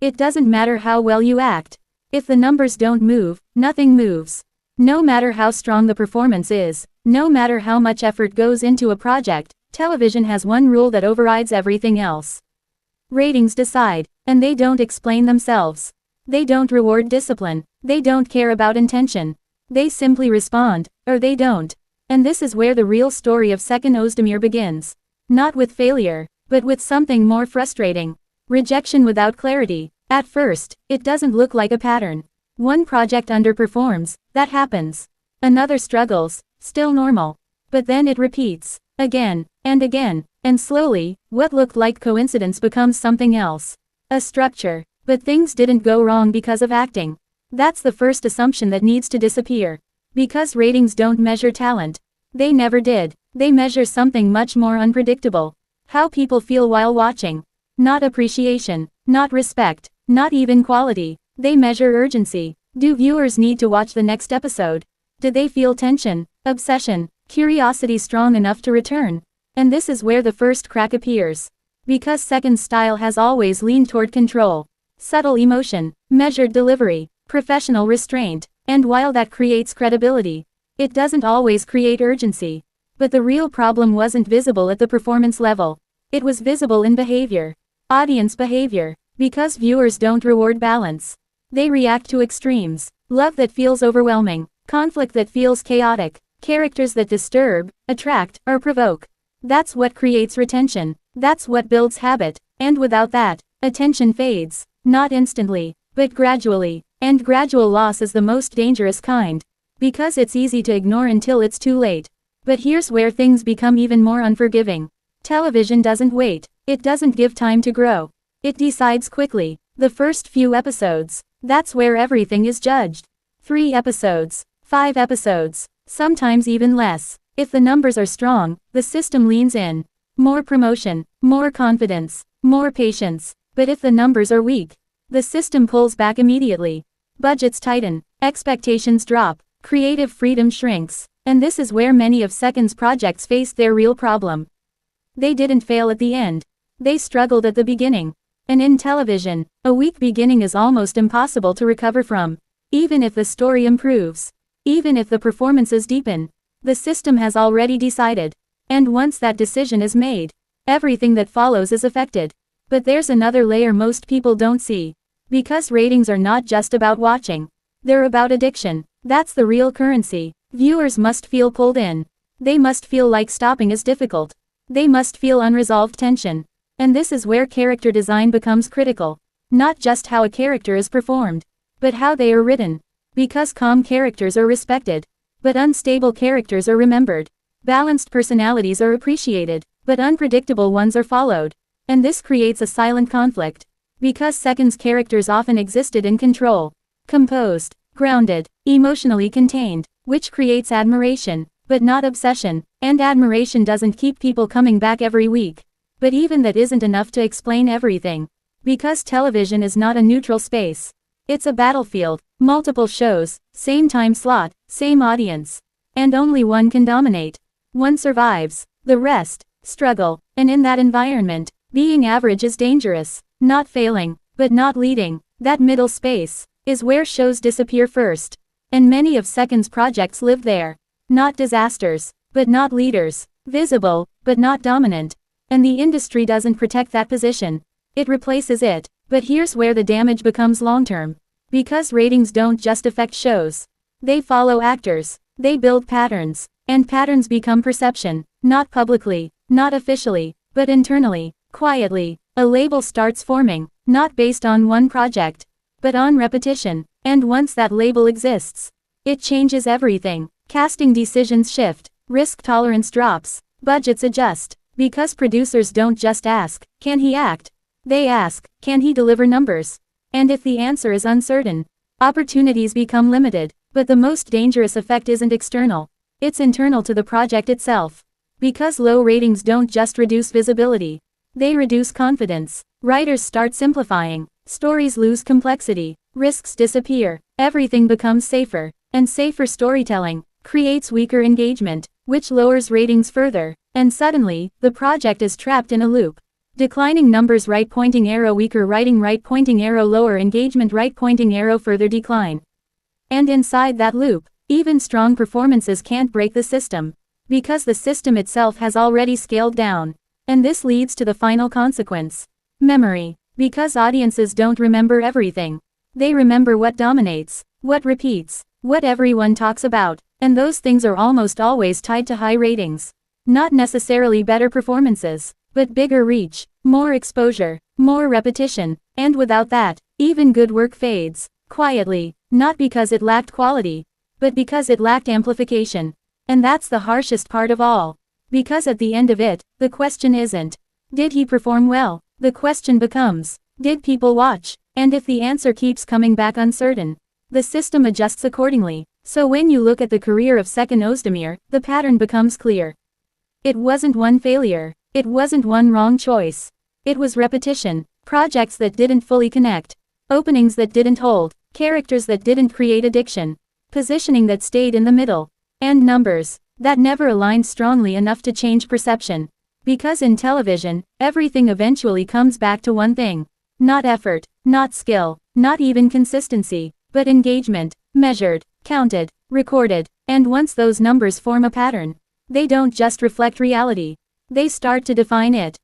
It doesn't matter how well you act. If the numbers don't move, nothing moves. No matter how strong the performance is, no matter how much effort goes into a project, television has one rule that overrides everything else. Ratings decide, and they don't explain themselves. They don't reward discipline, they don't care about intention. They simply respond, or they don't. And this is where the real story of Seçkin Özdemir begins. Not with failure, but with something more frustrating. Rejection without clarity. At first, it doesn't look like a pattern. One project underperforms, that happens. Another struggles, still normal. But then it repeats, again, and slowly, what looked like coincidence becomes something else. A structure. But things didn't go wrong because of acting. That's the first assumption that needs to disappear. Because ratings don't measure talent. They never did. They measure something much more unpredictable. How people feel while watching. Not appreciation, not respect, not even quality. They measure urgency. Do viewers need to watch the next episode? Do they feel tension, obsession, curiosity strong enough to return? And this is where the first crack appears. Because Seçkin's style has always leaned toward control. Subtle emotion, measured delivery, professional restraint, and while that creates credibility, it doesn't always create urgency. But the real problem wasn't visible at the performance level. It was visible in behavior. Audience behavior. Because viewers don't reward balance. They react to extremes. Love that feels overwhelming, conflict that feels chaotic, characters that disturb, attract, or provoke. That's what creates retention. That's what builds habit. And without that, attention fades. Not instantly, but gradually. And gradual loss is the most dangerous kind. Because it's easy to ignore until it's too late. But here's where things become even more unforgiving. Television doesn't wait. It doesn't give time to grow. It decides quickly. The first few episodes. That's where everything is judged. 3 episodes. 5 episodes. Sometimes even less. If the numbers are strong, the system leans in. More promotion, more confidence, more patience. But if the numbers are weak, the system pulls back immediately. Budgets tighten, expectations drop, creative freedom shrinks. And this is where many of Seçkin's projects faced their real problem. They didn't fail at the end. They struggled at the beginning. And in television, a weak beginning is almost impossible to recover from. Even if the story improves. Even if the performances deepen. The system has already decided. And once that decision is made, everything that follows is affected. But there's another layer most people don't see. Because ratings are not just about watching. They're about addiction. That's the real currency. Viewers must feel pulled in. They must feel like stopping is difficult. They must feel unresolved tension. And this is where character design becomes critical. Not just how a character is performed, but how they are written. Because calm characters are respected, but unstable characters are remembered. Balanced personalities are appreciated, but unpredictable ones are followed. And this creates a silent conflict. Because Seçkin's characters often existed in control, composed, grounded, emotionally contained, which creates admiration, but not obsession. And admiration doesn't keep people coming back every week. But even that isn't enough to explain everything. Because television is not a neutral space. It's a battlefield, multiple shows, same time slot, same audience. And only one can dominate. One survives, the rest struggle. And in that environment, being average is dangerous. Not failing, but not leading. That middle space is where shows disappear first. And many of Seçkin's projects live there. Not disasters, but not leaders. Visible, but not dominant. And the industry doesn't protect that position. It replaces it. But here's where the damage becomes long-term. Because ratings don't just affect shows. They follow actors. They build patterns. And patterns become perception. Not publicly, not officially, but internally, quietly. A label starts forming, not based on one project, but on repetition. And once that label exists, it changes everything. Casting decisions shift. Risk tolerance drops. Budgets adjust. Because producers don't just ask, can he act? They ask, can he deliver numbers? And if the answer is uncertain, opportunities become limited. But the most dangerous effect isn't external. It's internal to the project itself. Because low ratings don't just reduce visibility. They reduce confidence. Writers start simplifying. Stories lose complexity. Risks disappear. Everything becomes safer. And safer storytelling creates weaker engagement, which lowers ratings further. And suddenly, the project is trapped in a loop. Declining numbers, right pointing arrow, weaker writing, right pointing arrow, lower engagement, right pointing arrow, further decline. And inside that loop, even strong performances can't break the system. Because the system itself has already scaled down. And this leads to the final consequence. Memory. Because audiences don't remember everything. They remember what dominates, what repeats, what everyone talks about, and those things are almost always tied to high ratings. Not necessarily better performances, but bigger reach, more exposure, more repetition, and without that, even good work fades, quietly, not because it lacked quality, but because it lacked amplification. And that's the harshest part of all. Because at the end of it, the question isn't, did he perform well? The question becomes, did people watch? And if the answer keeps coming back uncertain, the system adjusts accordingly. So when you look at the career of Seçkin Özdemir, the pattern becomes clear. It wasn't one failure. It wasn't one wrong choice. It was repetition, projects that didn't fully connect, openings that didn't hold, characters that didn't create addiction, positioning that stayed in the middle, and numbers that never aligned strongly enough to change perception. Because in television, everything eventually comes back to one thing. Not effort, not skill, not even consistency, but engagement, measured, counted, recorded, and once those numbers form a pattern, they don't just reflect reality. They start to define it.